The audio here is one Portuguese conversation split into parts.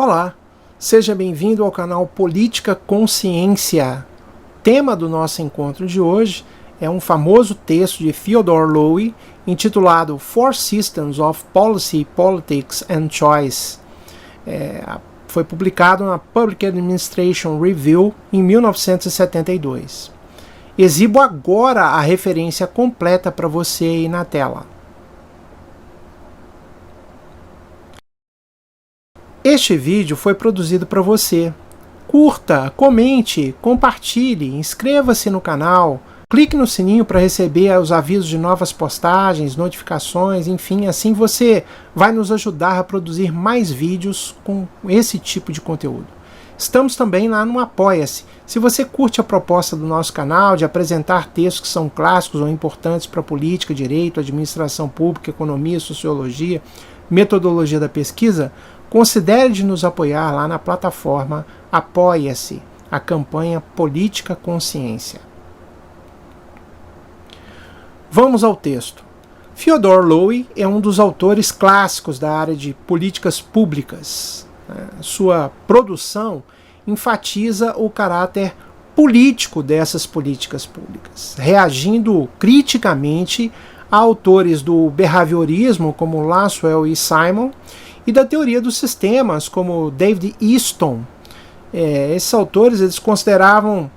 Olá, seja bem-vindo ao canal Política Consciência. Tema do nosso encontro de hoje é um famoso texto de Theodore Lowi intitulado Four Systems of Policy, Politics and Choice. Foi publicado na Public Administration Review em 1972. Exibo agora a referência completa para você aí na tela. Este vídeo foi produzido para você. Curta, comente, compartilhe, inscreva-se no canal, clique no sininho para receber os avisos de novas postagens, notificações, enfim, assim você vai nos ajudar a produzir mais vídeos com esse tipo de conteúdo. Estamos também lá no Apoia-se. Se você curte a proposta do nosso canal de apresentar textos que são clássicos ou importantes para política, direito, administração pública, economia, sociologia, metodologia da pesquisa, considere de nos apoiar lá na plataforma Apoia-se, a campanha Política Consciência. Vamos ao texto. Theodore Lowi é um dos autores clássicos da área de políticas públicas. Sua produção enfatiza o caráter político dessas políticas públicas, reagindo criticamente a autores do behaviorismo como Lasswell e Simon, e da teoria dos sistemas, como David Easton. Esses autores eles consideravam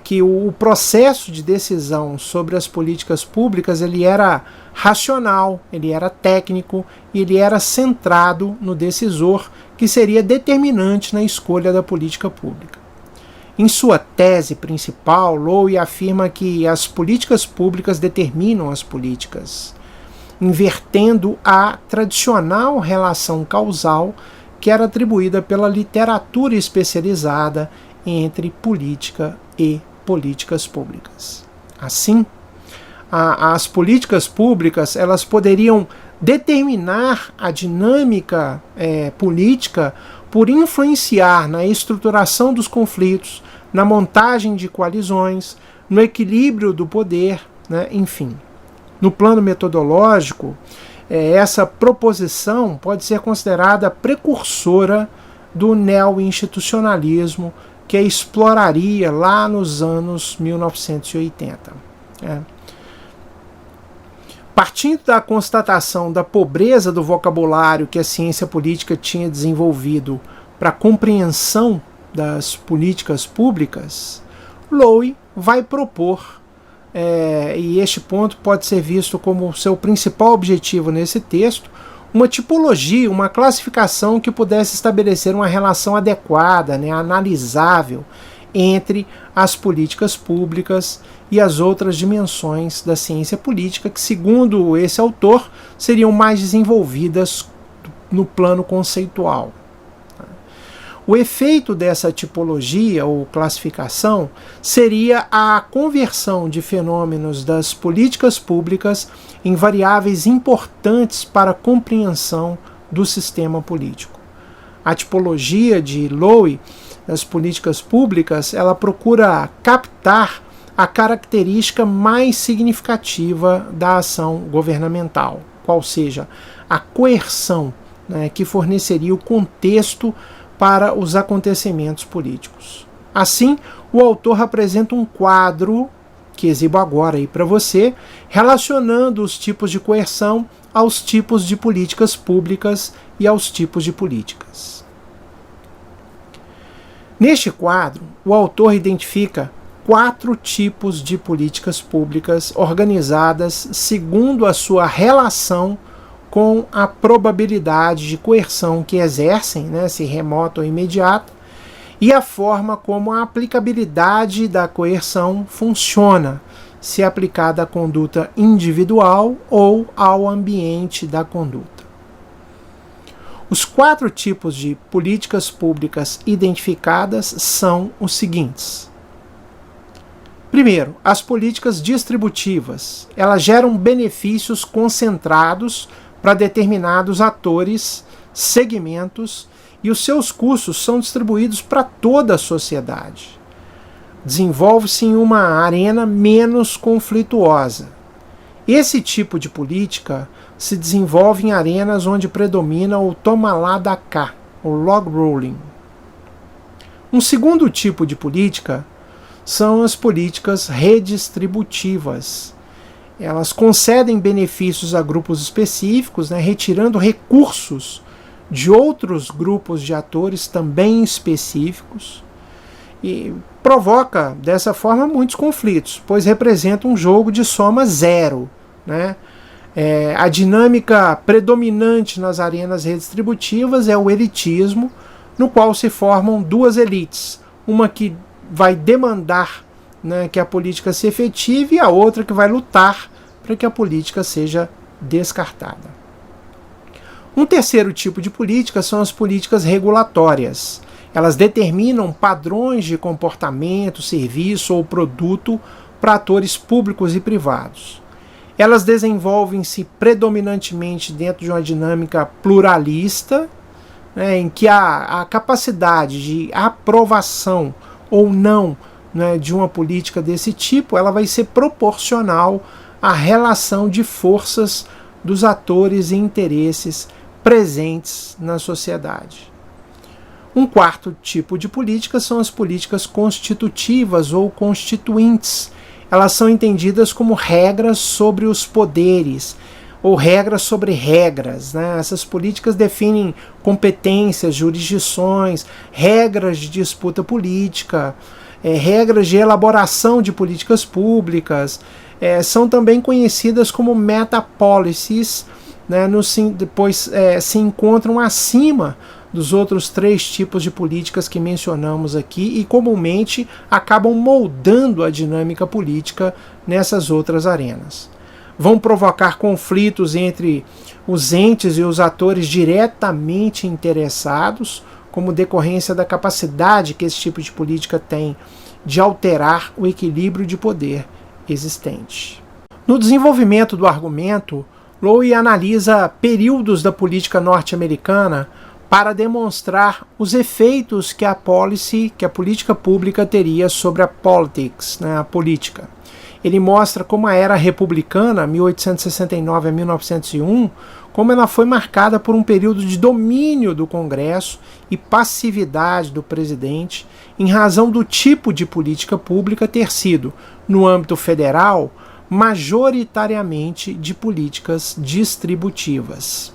que o processo de decisão sobre as políticas públicas ele era racional, ele era técnico e ele era centrado no decisor, que seria determinante na escolha da política pública. Em sua tese principal, Lowi afirma que as políticas públicas determinam as políticas, invertendo a tradicional relação causal que era atribuída pela literatura especializada entre política e políticas públicas. Assim, as políticas públicas elas poderiam determinar a dinâmica política por influenciar na estruturação dos conflitos, na montagem de coalizões, no equilíbrio do poder, enfim. No plano metodológico, essa proposição pode ser considerada precursora do neo-institucionalismo que exploraria lá nos anos 1980. Partindo da constatação da pobreza do vocabulário que a ciência política tinha desenvolvido para a compreensão das políticas públicas, Lowi vai propor e este ponto pode ser visto como seu principal objetivo nesse texto, uma tipologia, uma classificação que pudesse estabelecer uma relação adequada, analisável, entre as políticas públicas e as outras dimensões da ciência política, que, segundo esse autor, seriam mais desenvolvidas no plano conceitual. O efeito dessa tipologia ou classificação seria a conversão de fenômenos das políticas públicas em variáveis importantes para a compreensão do sistema político. A tipologia de Lowi das políticas públicas, ela procura captar a característica mais significativa da ação governamental, qual seja a coerção, que forneceria o contexto para os acontecimentos políticos. Assim, o autor apresenta um quadro, que exibo agora aí para você, relacionando os tipos de coerção aos tipos de políticas públicas e aos tipos de políticas. Neste quadro, o autor identifica 4 tipos de políticas públicas organizadas segundo a sua relação com a probabilidade de coerção que exercem, se remota ou imediata, e a forma como a aplicabilidade da coerção funciona, se aplicada à conduta individual ou ao ambiente da conduta. Os 4 tipos de políticas públicas identificadas são os seguintes. Primeiro, as políticas distributivas. Elas geram benefícios concentrados para determinados atores, segmentos, e os seus custos são distribuídos para toda a sociedade. Desenvolve-se em uma arena menos conflituosa. Esse tipo de política se desenvolve em arenas onde predomina o toma lá da cá, ou log rolling. Um segundo tipo de política são as políticas redistributivas. Elas concedem benefícios a grupos específicos, né, retirando recursos de outros grupos de atores também específicos, e provoca dessa forma muitos conflitos, pois representa um jogo de soma zero, né? A dinâmica predominante nas arenas redistributivas é o elitismo, no qual se formam duas elites, uma que vai demandar, né, que a política se efetive, e a outra que vai lutar para que a política seja descartada. Um terceiro tipo de política são as políticas regulatórias. Elas determinam padrões de comportamento, serviço ou produto para atores públicos e privados. Elas desenvolvem-se predominantemente dentro de uma dinâmica pluralista, né, em que a capacidade de aprovação ou não, né, de uma política desse tipo, ela vai ser proporcional à relação de forças dos atores e interesses presentes na sociedade. Um quarto tipo de política são as políticas constitutivas ou constituintes. Elas são entendidas como regras sobre os poderes, ou regras sobre regras, né? Essas políticas definem competências, jurisdições, regras de disputa política, regras de elaboração de políticas públicas. São também conhecidas como meta-policies, né? Depois se encontram acima dos outros três tipos de políticas que mencionamos aqui e comumente acabam moldando a dinâmica política nessas outras arenas. Vão provocar conflitos entre os entes e os atores diretamente interessados, como decorrência da capacidade que esse tipo de política tem de alterar o equilíbrio de poder existente. No desenvolvimento do argumento, Lowe analisa períodos da política norte-americana para demonstrar os efeitos que a política pública teria sobre a politics, né, a política. Ele mostra como a era republicana, 1869 a 1901, como ela foi marcada por um período de domínio do Congresso e passividade do presidente, em razão do tipo de política pública ter sido, no âmbito federal, majoritariamente de políticas distributivas.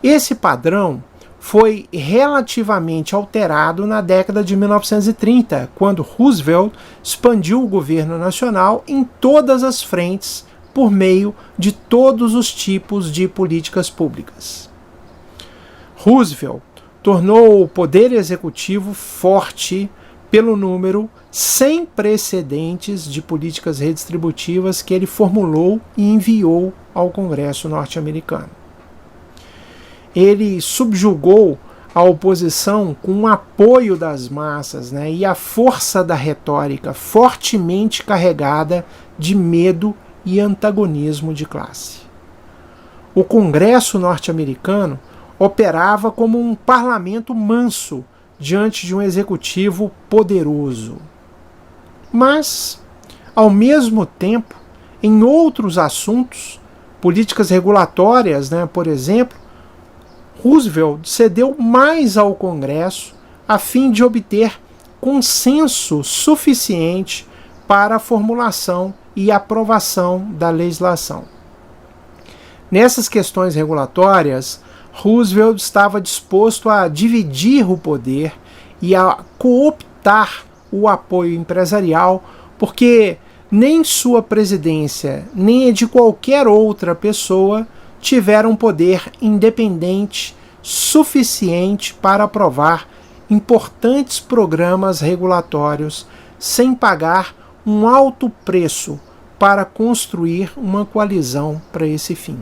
Esse padrão foi relativamente alterado na década de 1930, quando Roosevelt expandiu o governo nacional em todas as frentes por meio de todos os tipos de políticas públicas. Roosevelt tornou o poder executivo forte pelo número sem precedentes de políticas redistributivas que ele formulou e enviou ao Congresso norte-americano. Ele subjugou a oposição com o apoio das massas, né, e a força da retórica fortemente carregada de medo e antagonismo de classe. O Congresso norte-americano operava como um parlamento manso diante de um executivo poderoso. Mas, ao mesmo tempo, em outros assuntos, políticas regulatórias, né, por exemplo, Roosevelt cedeu mais ao Congresso a fim de obter consenso suficiente para a formulação e aprovação da legislação. Nessas questões regulatórias, Roosevelt estava disposto a dividir o poder e a cooptar o apoio empresarial, porque nem sua presidência, nem a de qualquer outra pessoa tiveram poder independente suficiente para aprovar importantes programas regulatórios sem pagar um alto preço para construir uma coalizão para esse fim.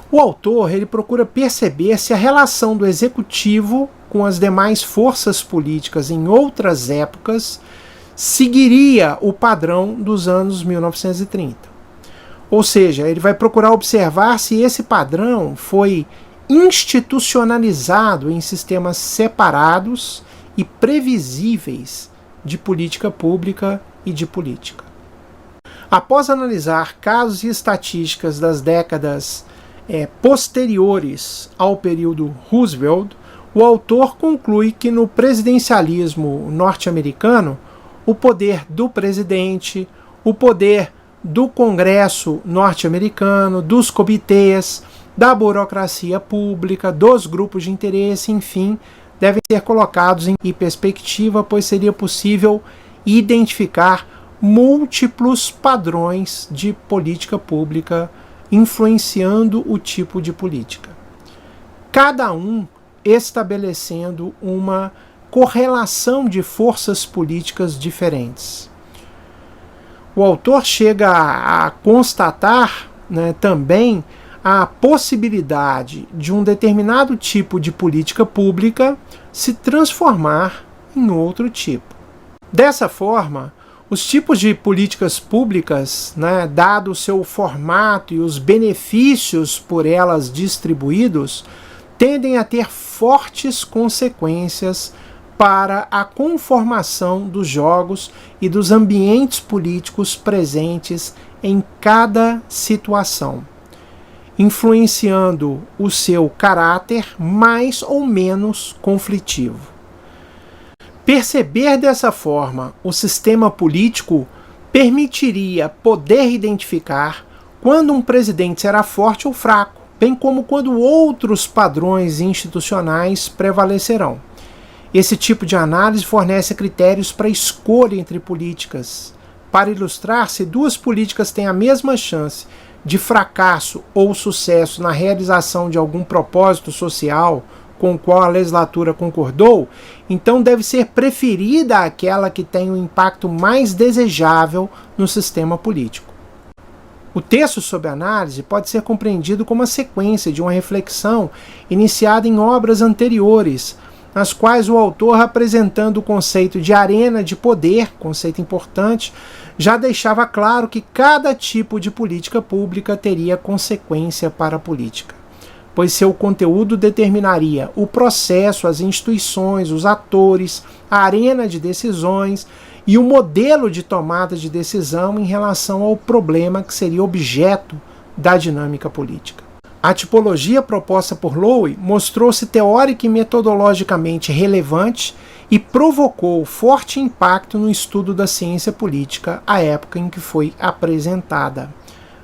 O autor ele procura perceber se a relação do executivo com as demais forças políticas em outras épocas seguiria o padrão dos anos 1930. Ou seja, ele vai procurar observar se esse padrão foi institucionalizado em sistemas separados e previsíveis de política pública e de política. Após analisar casos e estatísticas das décadas posteriores ao período Roosevelt, o autor conclui que no presidencialismo norte-americano, o poder do presidente, o poder do Congresso norte-americano, dos comitês, da burocracia pública, dos grupos de interesse, enfim, devem ser colocados em perspectiva, pois seria possível identificar múltiplos padrões de política pública influenciando o tipo de política. Cada um estabelecendo uma correlação de forças políticas diferentes. O autor chega a constatar, né, também a possibilidade de um determinado tipo de política pública se transformar em outro tipo. Dessa forma, os tipos de políticas públicas, né, dado o seu formato e os benefícios por elas distribuídos, tendem a ter fortes consequências para a conformação dos jogos e dos ambientes políticos presentes em cada situação, influenciando o seu caráter mais ou menos conflitivo. Perceber dessa forma o sistema político permitiria poder identificar quando um presidente será forte ou fraco, bem como quando outros padrões institucionais prevalecerão. Esse tipo de análise fornece critérios para escolha entre políticas. Para ilustrar, se duas políticas têm a mesma chance de fracasso ou sucesso na realização de algum propósito social com o qual a legislatura concordou, então deve ser preferida aquela que tem o impacto mais desejável no sistema político. O texto sob análise pode ser compreendido como a sequência de uma reflexão iniciada em obras anteriores, nas quais o autor, apresentando o conceito de arena de poder, conceito importante, já deixava claro que cada tipo de política pública teria consequência para a política, pois seu conteúdo determinaria o processo, as instituições, os atores, a arena de decisões e o modelo de tomada de decisão em relação ao problema que seria objeto da dinâmica política. A tipologia proposta por Lowe mostrou-se teórica e metodologicamente relevante e provocou forte impacto no estudo da ciência política à época em que foi apresentada,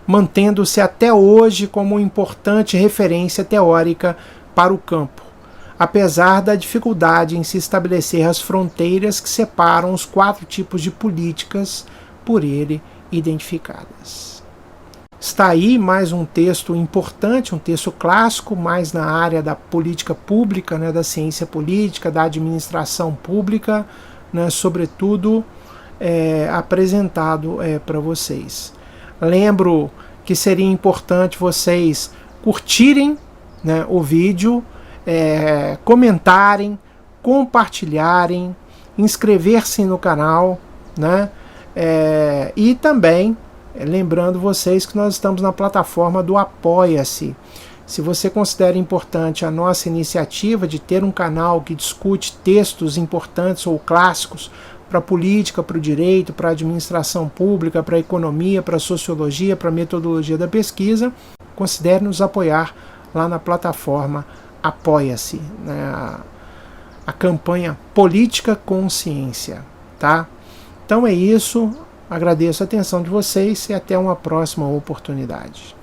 mantendo-se até hoje como uma importante referência teórica para o campo, apesar da dificuldade em se estabelecer as fronteiras que separam os 4 tipos de políticas por ele identificadas. Está aí mais um texto importante, um texto clássico, mais na área da política pública, né, da ciência política, da administração pública, né, sobretudo apresentado para vocês. Lembro que seria importante vocês curtirem, né, o vídeo, comentarem, compartilharem, inscrever-se no canal, né, e também lembrando vocês que nós estamos na plataforma do Apoia-se. Se você considera importante a nossa iniciativa de ter um canal que discute textos importantes ou clássicos para a política, para o direito, para a administração pública, para a economia, para a sociologia, para a metodologia da pesquisa, considere nos apoiar lá na plataforma Apoia-se, né, a campanha Política com Ciência, tá? Então é isso, agradeço a atenção de vocês e até uma próxima oportunidade.